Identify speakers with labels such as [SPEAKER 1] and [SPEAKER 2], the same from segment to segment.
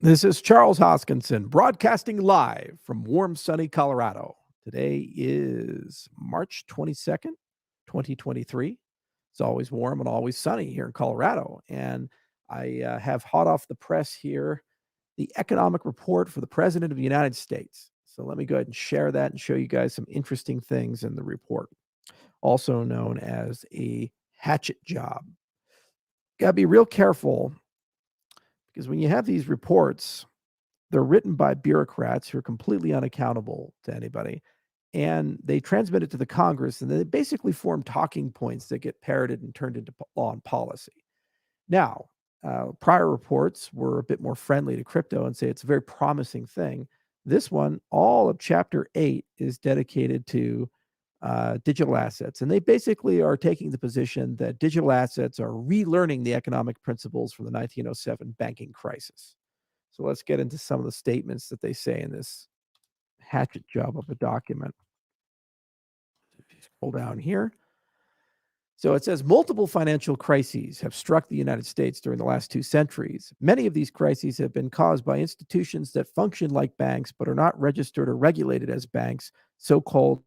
[SPEAKER 1] This is Charles Hoskinson broadcasting live from warm, sunny Colorado. Today is March 22nd, 2023. It's always warm and always sunny here in Colorado. And I have hot off the press here the economic report for the President of the United States. So let me go ahead and share that and show you guys some interesting things in the report, also known as a hatchet job. Got to be real careful because when you have these reports, they're written by bureaucrats who are completely unaccountable to anybody, and they transmit it to the Congress, and they basically form talking points that get parroted and turned into law and policy. Now, prior reports were a bit more friendly to crypto and say it's a very promising thing. This one, all of Chapter 8 is dedicated to digital assets, and they basically are taking the position that digital assets are relearning the economic principles from the 1907 banking crisis. So let's get into some of the statements that they say in this hatchet job of a document. If you scroll down here. So it says multiple financial crises have struck the United States during the last 2 centuries. Many of these crises have been caused by institutions that function like banks but are not registered or regulated as banks, so-called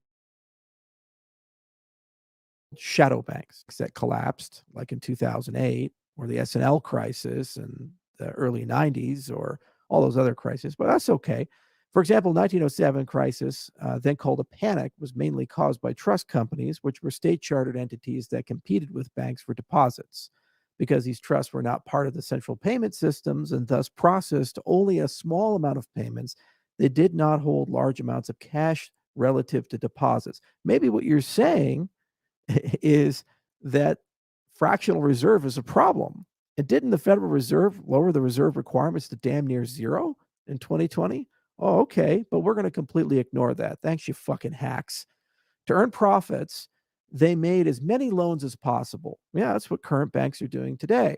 [SPEAKER 1] shadow banks that collapsed, like in 2008, or the S&L crisis in the early 90s, or all those other crises, but that's okay. For example, 1907 crisis, then called a panic, was mainly caused by trust companies, which were state-chartered entities that competed with banks for deposits. Because these trusts were not part of the central payment systems and thus processed only a small amount of payments, they did not hold large amounts of cash relative to deposits. Maybe what you're saying is that fractional reserve is a problem. And didn't the Federal Reserve lower the reserve requirements to damn near zero in 2020? Oh, okay, but we're going to completely ignore that. Thanks, you fucking hacks. To earn profits, they made as many loans as possible. Yeah, that's what current banks are doing today,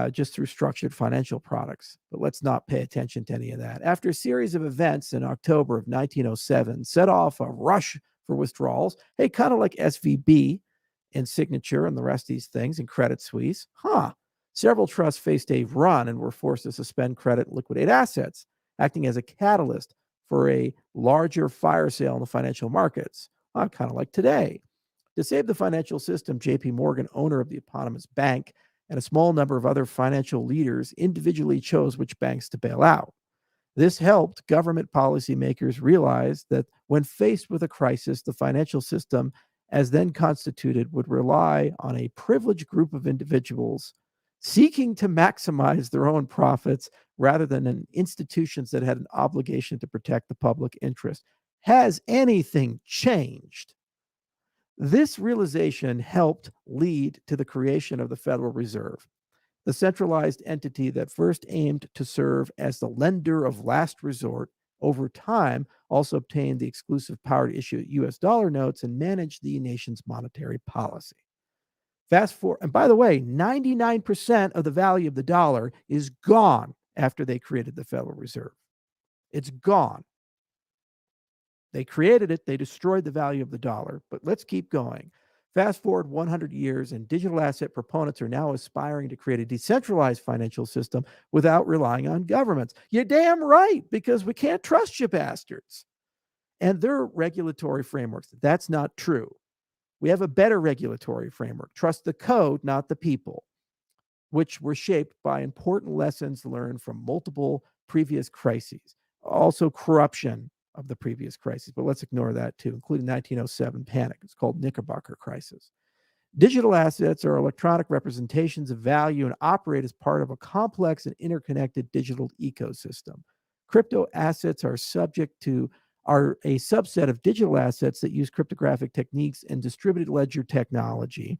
[SPEAKER 1] just through structured financial products. But let's not pay attention to any of that. After a series of events in October of 1907 set off a rush for withdrawals, hey, kind of like SVB and Signature and the rest of these things and Credit Suisse, several trusts faced a run and were forced to suspend credit and liquidate assets, acting as a catalyst for a larger fire sale in the financial markets, kind of like today. To save the financial system, JP Morgan, owner of the eponymous bank, and a small number of other financial leaders individually chose which banks to bail out. This helped government policymakers realize that when faced with a crisis, the financial system, as then constituted, would rely on a privileged group of individuals seeking to maximize their own profits rather than in institutions that had an obligation to protect the public interest. Has anything changed? This realization helped lead to the creation of the Federal Reserve, the centralized entity that first aimed to serve as the lender of last resort. Over time, also obtained the exclusive power to issue US dollar notes and manage the nation's monetary policy. Fast forward, and by the way, 99% of the value of the dollar is gone after they created the Federal Reserve. It's gone. They created it, they destroyed the value of the dollar, but let's keep going. Fast forward 100 years, and digital asset proponents are now aspiring to create a decentralized financial system without relying on governments. You're damn right, because we can't trust you bastards. And their regulatory frameworks, that's not true. We have a better regulatory framework. Trust the code, not the people, which were shaped by important lessons learned from multiple previous crises. Also, corruption of the previous crises, but let's ignore that too, including 1907 panic. It's called Knickerbocker crisis. Digital assets are electronic representations of value and operate as part of a complex and interconnected digital ecosystem. Crypto assets are a subset of digital assets that use cryptographic techniques and distributed ledger technology,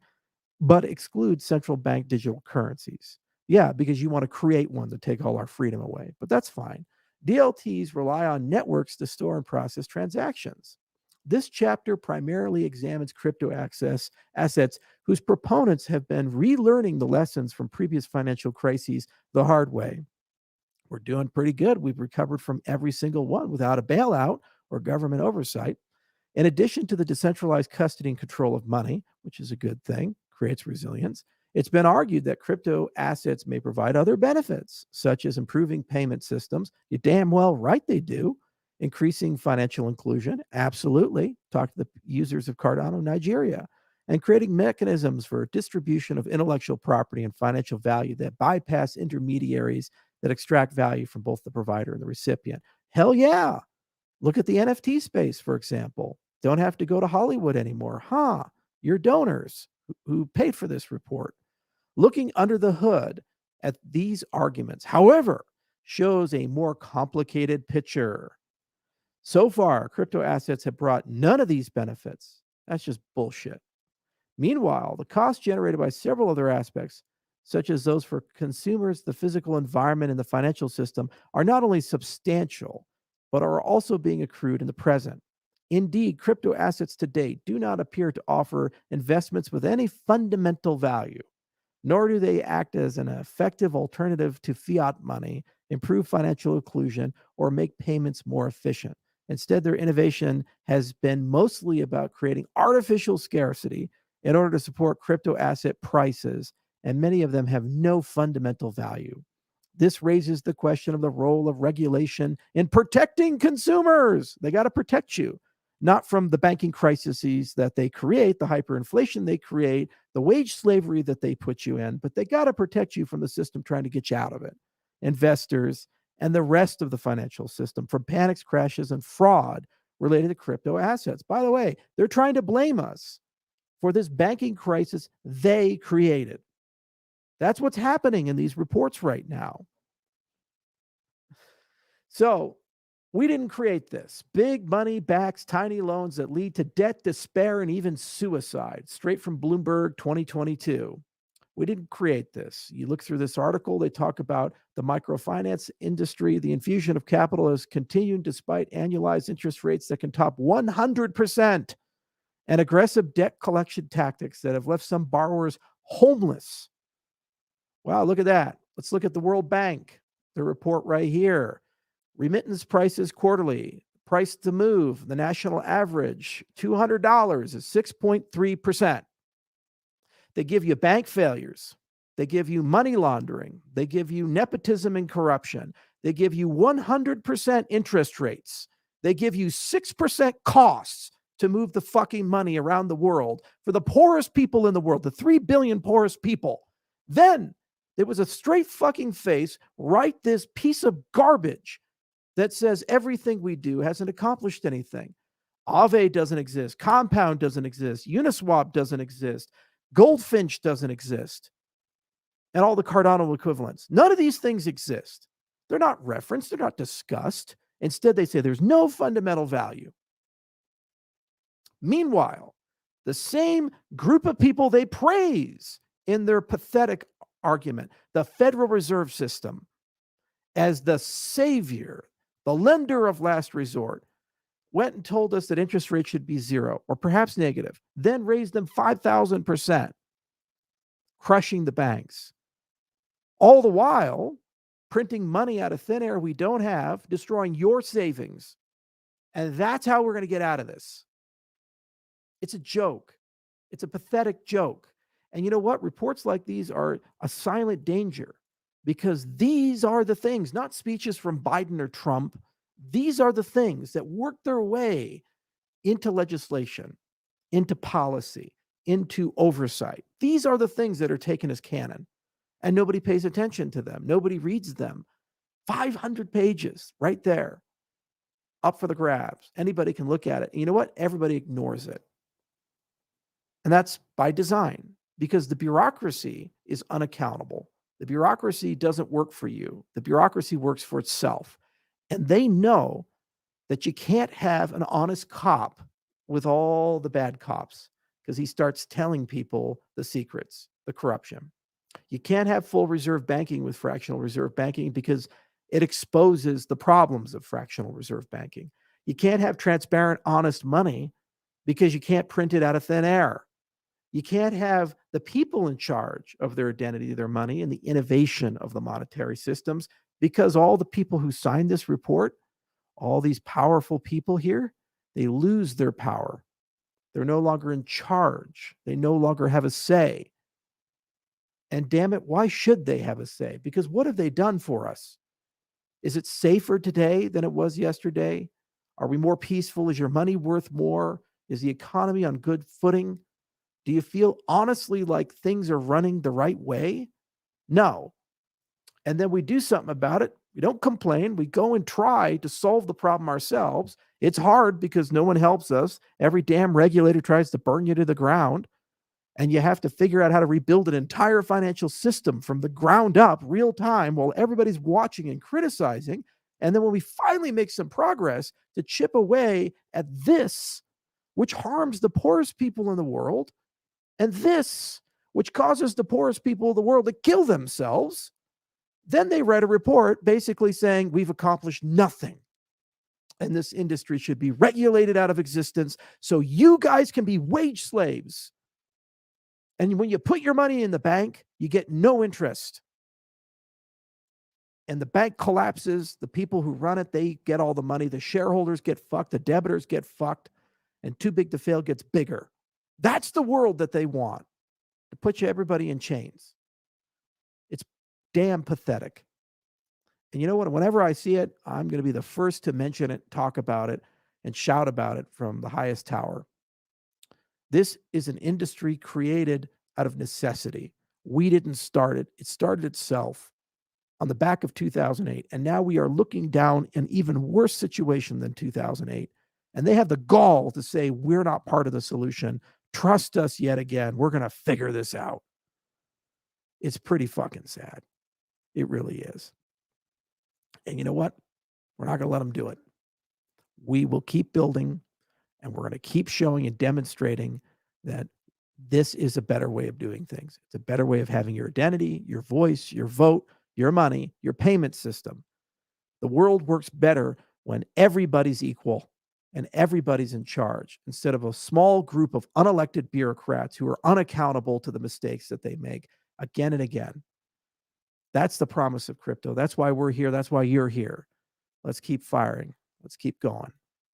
[SPEAKER 1] but exclude central bank digital currencies. Yeah, because you want to create one to take all our freedom away, but that's fine. DLTs rely on networks to store and process transactions. This chapter primarily examines crypto assets whose proponents have been relearning the lessons from previous financial crises the hard way. We're doing pretty good. We've recovered from every single one without a bailout or government oversight. In addition to the decentralized custody and control of money, which is a good thing, creates resilience, It's been argued that crypto assets may provide other benefits, such as improving payment systems. You're damn well right they do. Increasing financial inclusion, absolutely. Talk to the users of Cardano Nigeria. And creating mechanisms for distribution of intellectual property and financial value that bypass intermediaries that extract value from both the provider and the recipient. Hell yeah. Look at the NFT space, for example. Don't have to go to Hollywood anymore. Your donors who paid for this report. Looking under the hood at these arguments, however, shows a more complicated picture. So far, crypto assets have brought none of these benefits. That's just bullshit. Meanwhile, the costs generated by several other aspects, such as those for consumers, the physical environment, and the financial system, are not only substantial, but are also being accrued in the present. Indeed, crypto assets to date do not appear to offer investments with any fundamental value, nor do they act as an effective alternative to fiat money, improve financial inclusion, or make payments more efficient. Instead, their innovation has been mostly about creating artificial scarcity in order to support crypto asset prices, and many of them have no fundamental value. This raises the question of the role of regulation in protecting consumers. They got to protect you, not from the banking crises that they create, the hyperinflation they create, the wage slavery that they put you in, but they got to protect you from the system trying to get you out of it. Investors and the rest of the financial system from panics, crashes, and fraud related to crypto assets. By the way, they're trying to blame us for this banking crisis they created. That's what's happening in these reports right now. So we didn't create this. Big money backs tiny loans that lead to debt, despair, and even suicide. Straight from Bloomberg 2022. We didn't create this. You look through this article, they talk about the microfinance industry. The infusion of capital has continued despite annualized interest rates that can top 100%, and aggressive debt collection tactics that have left some borrowers homeless. Wow, look at that. Let's look at the World Bank, the report right here. Remittance prices quarterly, price to move, the national average, $200 is 6.3%. They give you bank failures. They give you money laundering. They give you nepotism and corruption. They give you 100% interest rates. They give you 6% costs to move the fucking money around the world for the poorest people in the world, the 3 billion poorest people. Then there was a straight fucking face, write this piece of garbage that says everything we do hasn't accomplished anything. Aave doesn't exist. Compound doesn't exist. Uniswap doesn't exist. Goldfinch doesn't exist. And all the Cardano equivalents. None of these things exist. They're not referenced. They're not discussed. Instead, they say there's no fundamental value. Meanwhile, the same group of people they praise in their pathetic argument, the Federal Reserve System, as the savior, the lender of last resort, went and told us that interest rates should be zero or perhaps negative, then raised them 5,000%, crushing the banks. All the while, printing money out of thin air we don't have, destroying your savings. And that's how we're going to get out of this. It's a joke. It's a pathetic joke. And you know what? Reports like these are a silent danger, because these are the things, not speeches from Biden or Trump. These are the things that work their way into legislation, into policy, into oversight. These are the things that are taken as canon, and nobody pays attention to them. Nobody reads them. 500 pages right there, up for the grabs. Anybody can look at it. And you know what? Everybody ignores it. And that's by design, because the bureaucracy is unaccountable. The bureaucracy doesn't work for you. The bureaucracy works for itself. And they know that you can't have an honest cop with all the bad cops, because he starts telling people the secrets, the corruption. You can't have full reserve banking with fractional reserve banking, because it exposes the problems of fractional reserve banking. You can't have transparent, honest money, because you can't print it out of thin air. You can't have the people in charge of their identity, their money, and the innovation of the monetary systems, because all the people who signed this report, all these powerful people here, they lose their power. They're no longer in charge. They no longer have a say. And damn it, why should they have a say? Because what have they done for us? Is it safer today than it was yesterday? Are we more peaceful? Is your money worth more? Is the economy on good footing? Do you feel honestly like things are running the right way? No. And then we do something about it. We don't complain. We go and try to solve the problem ourselves. It's hard because no one helps us. Every damn regulator tries to burn you to the ground. And you have to figure out how to rebuild an entire financial system from the ground up, real time, while everybody's watching and criticizing. And then when we finally make some progress to chip away at this, which harms the poorest people in the world, and this, which causes the poorest people of the world to kill themselves, then they read a report basically saying we've accomplished nothing. And this industry should be regulated out of existence so you guys can be wage slaves. And when you put your money in the bank, you get no interest. And the bank collapses. The people who run it, they get all the money. The shareholders get fucked. The debitors get fucked. And too big to fail gets bigger. That's the world that they want, to put everybody in chains. It's damn pathetic. And you know what? Whenever I see it, I'm going to be the first to mention it, talk about it, and shout about it from the highest tower. This is an industry created out of necessity. We didn't start it. It started itself on the back of 2008. And now we are looking down an even worse situation than 2008. And they have the gall to say, we're not part of the solution. Trust us yet again. We're going to figure this out. It's pretty fucking sad. It really is. And you know what? We're not going to let them do it. We will keep building, and we're going to keep showing and demonstrating that this is a better way of doing things. It's a better way of having your identity, your voice, your vote, your money, your payment system. The world works better when everybody's equal and everybody's in charge, instead of a small group of unelected bureaucrats who are unaccountable to the mistakes that they make again and again. That's the promise of crypto. That's why we're here. That's why you're here. Let's keep firing. Let's keep going.